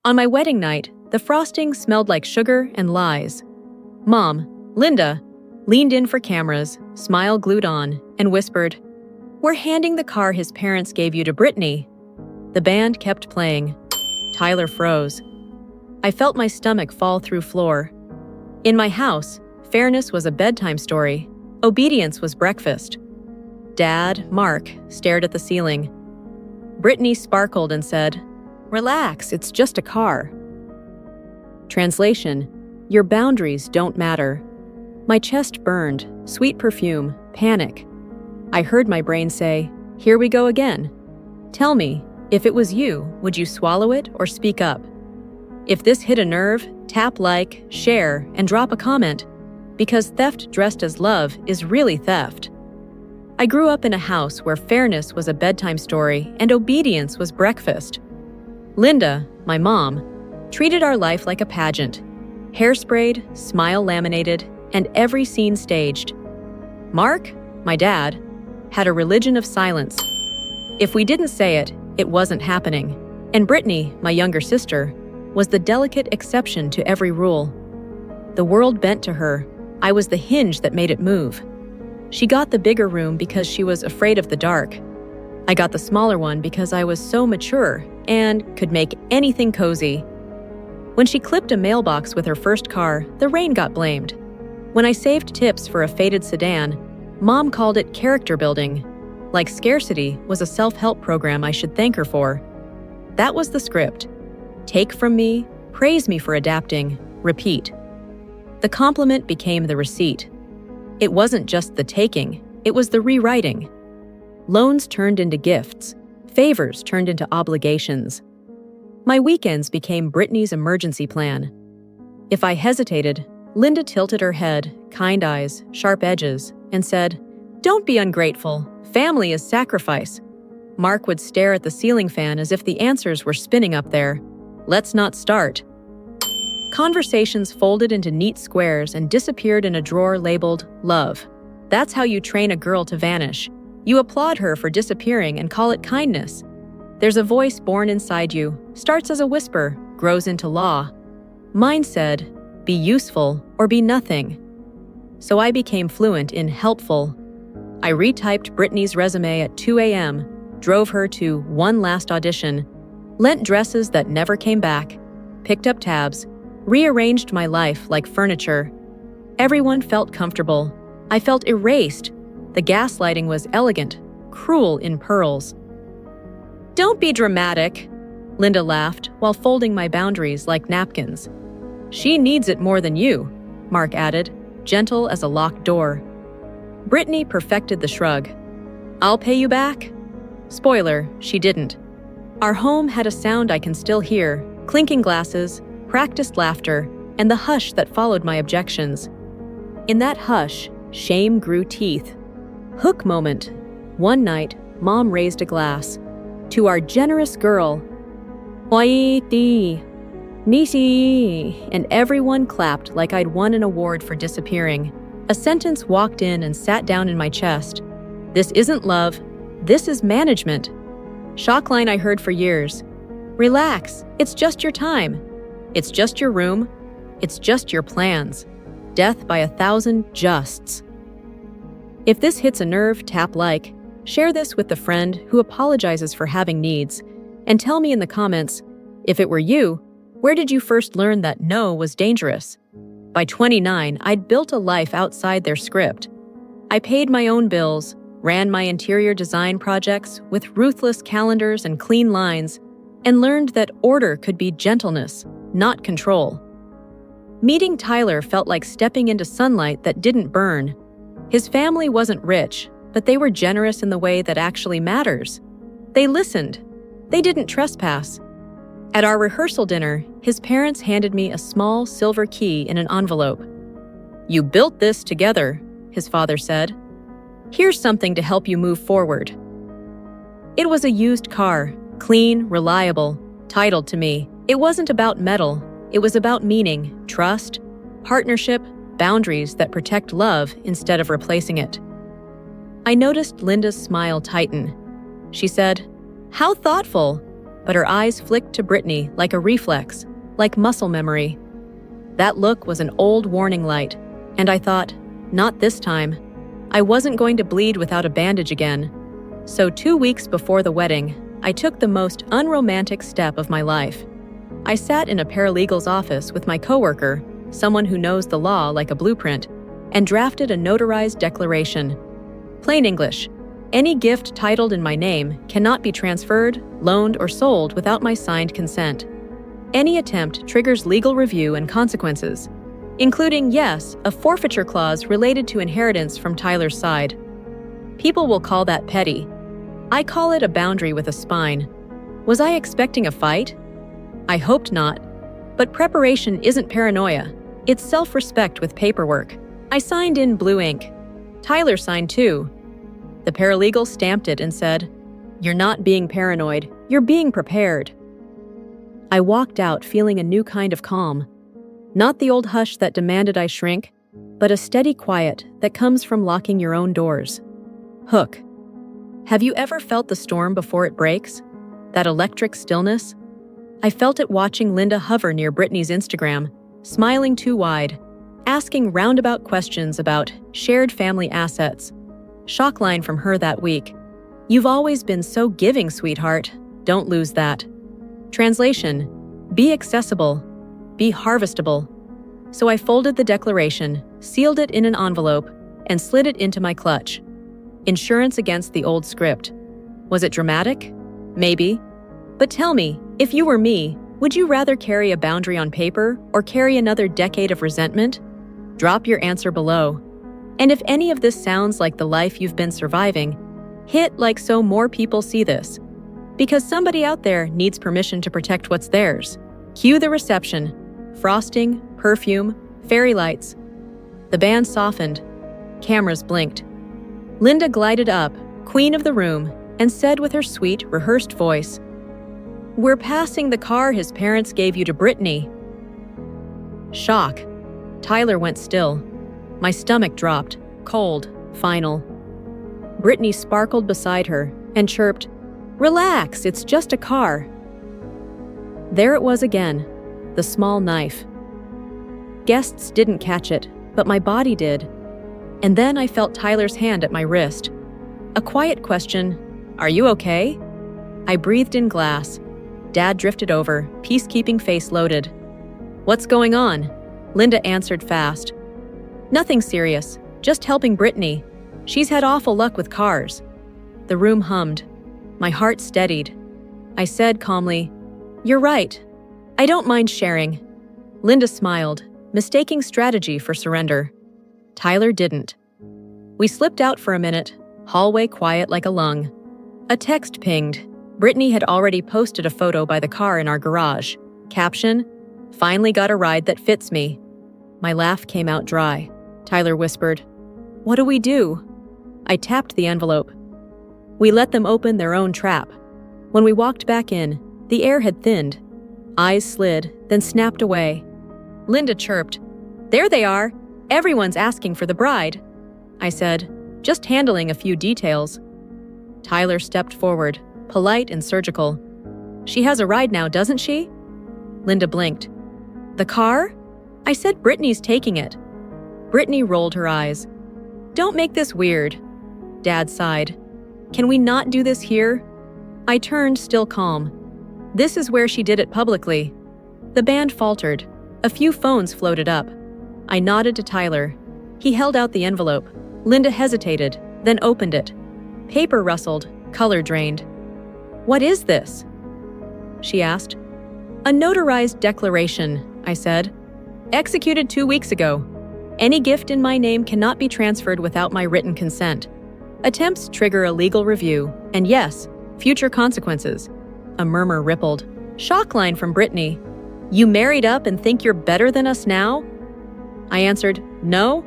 On my wedding night, the frosting smelled like sugar and lies. Mom, Linda, leaned in for cameras, smile glued on, and whispered, "We're handing the car his parents gave you to Brittany." The band kept playing. Tyler froze. I felt my stomach fall through floor. In my house, fairness was a bedtime story. Obedience was breakfast. Dad, Mark, stared at the ceiling. Brittany sparkled and said, "Relax, it's just a car." Translation: your boundaries don't matter. My chest burned, sweet perfume, panic. I heard my brain say, "Here we go again." Tell me, if it was you, would you swallow it or speak up? If this hit a nerve, tap like, share, and drop a comment, because theft dressed as love is really theft. I grew up in a house where fairness was a bedtime story and obedience was breakfast. Linda, my mom, treated our life like a pageant. Hairsprayed, smile laminated, and every scene staged. Mark, my dad, had a religion of silence. If we didn't say it, it wasn't happening. And Brittany, my younger sister, was the delicate exception to every rule. The world bent to her. I was the hinge that made it move. She got the bigger room because she was afraid of the dark. I got the smaller one because I was so mature and could make anything cozy. When she clipped a mailbox with her first car, the rain got blamed. When I saved tips for a faded sedan, Mom called it character building, like scarcity was a self-help program I should thank her for. That was the script. Take from me, praise me for adapting, repeat. The compliment became the receipt. It wasn't just the taking, it was the rewriting. Loans turned into gifts, favors turned into obligations. My weekends became Brittany's emergency plan. If I hesitated, Linda tilted her head, kind eyes, sharp edges, and said, "Don't be ungrateful. Family is sacrifice." Mark would stare at the ceiling fan as if the answers were spinning up there. Let's not start. Conversations folded into neat squares and disappeared in a drawer labeled love. That's how you train a girl to vanish. You applaud her for disappearing and call it kindness. There's a voice born inside you, starts as a whisper, grows into law. Mine said, be useful or be nothing. So I became fluent in helpful. I retyped Brittany's resume at 2 a.m., drove her to one last audition, lent dresses that never came back, picked up tabs, rearranged my life like furniture. Everyone felt comfortable. I felt erased. The gaslighting was elegant, cruel in pearls. "Don't be dramatic," Linda laughed while folding my boundaries like napkins. "She needs it more than you," Mark added, gentle as a locked door. Brittany perfected the shrug. "I'll pay you back?" Spoiler, she didn't. Our home had a sound I can still hear, clinking glasses, practiced laughter, and the hush that followed my objections. In that hush, shame grew teeth. Hook moment. One night, Mom raised a glass. To our generous girl. Waiti, Nisi, and everyone clapped like I'd won an award for disappearing. A sentence walked in and sat down in my chest. This isn't love, this is management. Shock line I heard for years. Relax, it's just your time. It's just your room. It's just your plans. Death by 1,000 justs. If this hits a nerve, tap like. Share this with the friend who apologizes for having needs. And tell me in the comments, if it were you, where did you first learn that no was dangerous? By 29, I'd built a life outside their script. I paid my own bills, ran my interior design projects with ruthless calendars and clean lines, and learned that order could be gentleness, not control. Meeting Tyler felt like stepping into sunlight that didn't burn. His family wasn't rich, but they were generous in the way that actually matters. They listened. They didn't trespass. At our rehearsal dinner, his parents handed me a small silver key in an envelope. "You built this together," his father said. "Here's something to help you move forward." It was a used car, clean, reliable, titled to me. It wasn't about metal. It was about meaning, trust, partnership, boundaries that protect love instead of replacing it. I noticed Linda's smile tighten. She said, "How thoughtful. but her eyes flicked to Brittany like a reflex, like muscle memory. That look was an old warning light, and I thought, not this time. I wasn't going to bleed without a bandage again. So 2 weeks before the wedding, I took the most unromantic step of my life. I sat in a paralegal's office with my coworker, someone who knows the law like a blueprint, and drafted a notarized declaration. Plain English, any gift titled in my name cannot be transferred, loaned, or sold without my signed consent. Any attempt triggers legal review and consequences, including, yes, a forfeiture clause related to inheritance from Tyler's side. People will call that petty. I call it a boundary with a spine. Was I expecting a fight? I hoped not. But preparation isn't paranoia. It's self-respect with paperwork. I signed in blue ink. Tyler signed too. The paralegal stamped it and said, "You're not being paranoid. You're being prepared." I walked out feeling a new kind of calm. Not the old hush that demanded I shrink, but a steady quiet that comes from locking your own doors. Hook. Have you ever felt the storm before it breaks? That electric stillness? I felt it watching Linda hover near Brittany's Instagram, smiling too wide, asking roundabout questions about shared family assets. Shock line from her that week. "You've always been so giving, sweetheart. Don't lose that." Translation: be accessible, be harvestable. So I folded the declaration, sealed it in an envelope, and slid it into my clutch. Insurance against the old script. Was it dramatic? Maybe. But tell me, if you were me, would you rather carry a boundary on paper or carry another decade of resentment? Drop your answer below. And if any of this sounds like the life you've been surviving, hit like so more people see this. Because somebody out there needs permission to protect what's theirs. Cue the reception. Frosting, perfume, fairy lights. The band softened. Cameras blinked. Linda glided up, queen of the room, and said with her sweet, rehearsed voice, "We're passing the car his parents gave you to Brittany." Shock. Tyler went still. My stomach dropped, cold, final. Brittany sparkled beside her and chirped, "Relax, it's just a car." There it was again, the small knife. Guests didn't catch it, but my body did. And then I felt Tyler's hand at my wrist. A quiet question, "Are you okay?" I breathed in glass. Dad drifted over, peacekeeping face loaded. "What's going on?" Linda answered fast. "Nothing serious, just helping Brittany. She's had awful luck with cars." The room hummed. My heart steadied. I said calmly, "You're right. I don't mind sharing." Linda smiled, mistaking strategy for surrender. Tyler didn't. We slipped out for a minute, hallway quiet like a lung. A text pinged. Brittany had already posted a photo by the car in our garage. Caption, "Finally got a ride that fits me." My laugh came out dry. Tyler whispered, "What do we do?" I tapped the envelope. We let them open their own trap. When we walked back in, the air had thinned. Eyes slid, then snapped away. Linda chirped, "There they are. Everyone's asking for the bride." I said, "Just handling a few details." Tyler stepped forward, polite and surgical. "She has a ride now, doesn't she?" Linda blinked. "The car?" I said, "Brittany's taking it." Brittany rolled her eyes. "Don't make this weird." Dad sighed. "Can we not do this here?" I turned, still calm. "This is where she did it publicly." The band faltered. A few phones floated up. I nodded to Tyler. He held out the envelope. Linda hesitated, then opened it. Paper rustled, color drained. "What is this?" she asked. "A notarized declaration," I said. "Executed 2 weeks ago. Any gift in my name cannot be transferred without my written consent. Attempts trigger a legal review, and yes, future consequences." A murmur rippled. Shock line from Brittany. "You married up and think you're better than us now?" I answered, "No.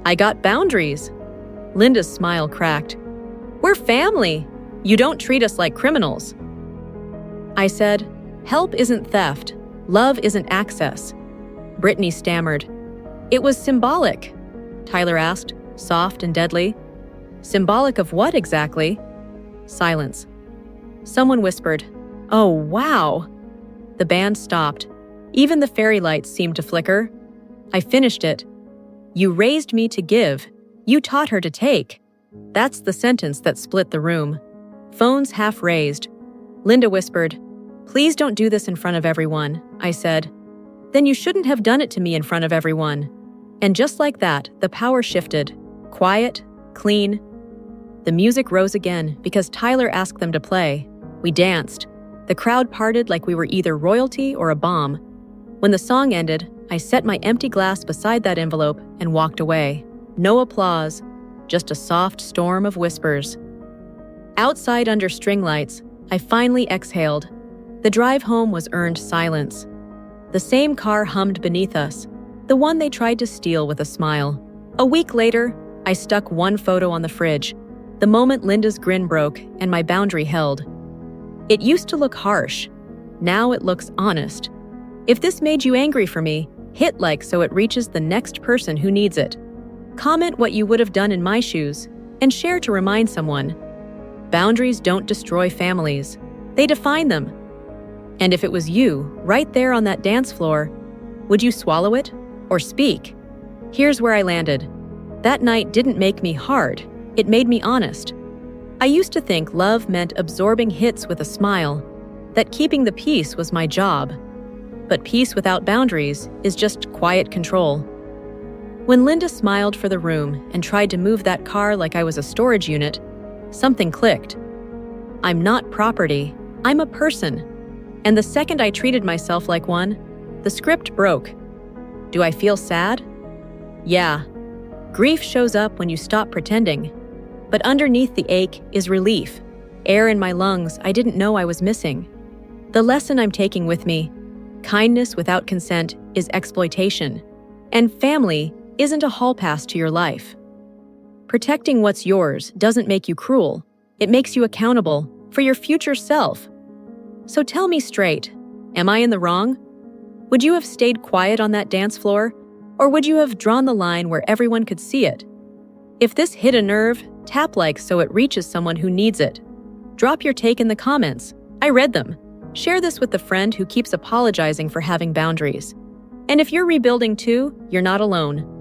I got boundaries." Linda's smile cracked. "We're family. You don't treat us like criminals." I said, "Help isn't theft. Love isn't access." Brittany stammered. "It was symbolic," Tyler asked, soft and deadly. "Symbolic of what exactly?" Silence. Someone whispered, Oh, wow! The band stopped. Even the fairy lights seemed to flicker. I finished it. You raised me to give. You taught her to take. That's the sentence that split the room. Phones half raised. Linda whispered, "Please don't do this in front of everyone," I said. "Then you shouldn't have done it to me in front of everyone." And just like that, the power shifted. Quiet, clean. The music rose again because Tyler asked them to play. We danced. The crowd parted like we were either royalty or a bomb. When the song ended, I set my empty glass beside that envelope and walked away. No applause, just a soft storm of whispers. Outside under string lights, I finally exhaled. The drive home was earned silence. The same car hummed beneath us, the one they tried to steal with a smile. A week later, I stuck one photo on the fridge, the moment Linda's grin broke and my boundary held. It used to look harsh. Now it looks honest. If this made you angry for me, hit like so it reaches the next person who needs it. Comment what you would have done in my shoes, and share to remind someone. Boundaries don't destroy families. They define them. And if it was you, right there on that dance floor, would you swallow it or speak? Here's where I landed. That night didn't make me hard. It made me honest. I used to think love meant absorbing hits with a smile, that keeping the peace was my job. But peace without boundaries is just quiet control. When Linda smiled for the room and tried to move that car like I was a storage unit, something clicked. I'm not property, I'm a person. And the second I treated myself like one, the script broke. Do I feel sad? Yeah. Grief shows up when you stop pretending. But underneath the ache is relief, air in my lungs I didn't know I was missing. The lesson I'm taking with me: kindness without consent is exploitation, and family isn't a hall pass to your life. Protecting what's yours doesn't make you cruel. It makes you accountable for your future self. So tell me straight, am I in the wrong? Would you have stayed quiet on that dance floor, or would you have drawn the line where everyone could see it? If this hit a nerve, tap like so it reaches someone who needs it. Drop your take in the comments. I read them. Share this with the friend who keeps apologizing for having boundaries. And if you're rebuilding too, you're not alone.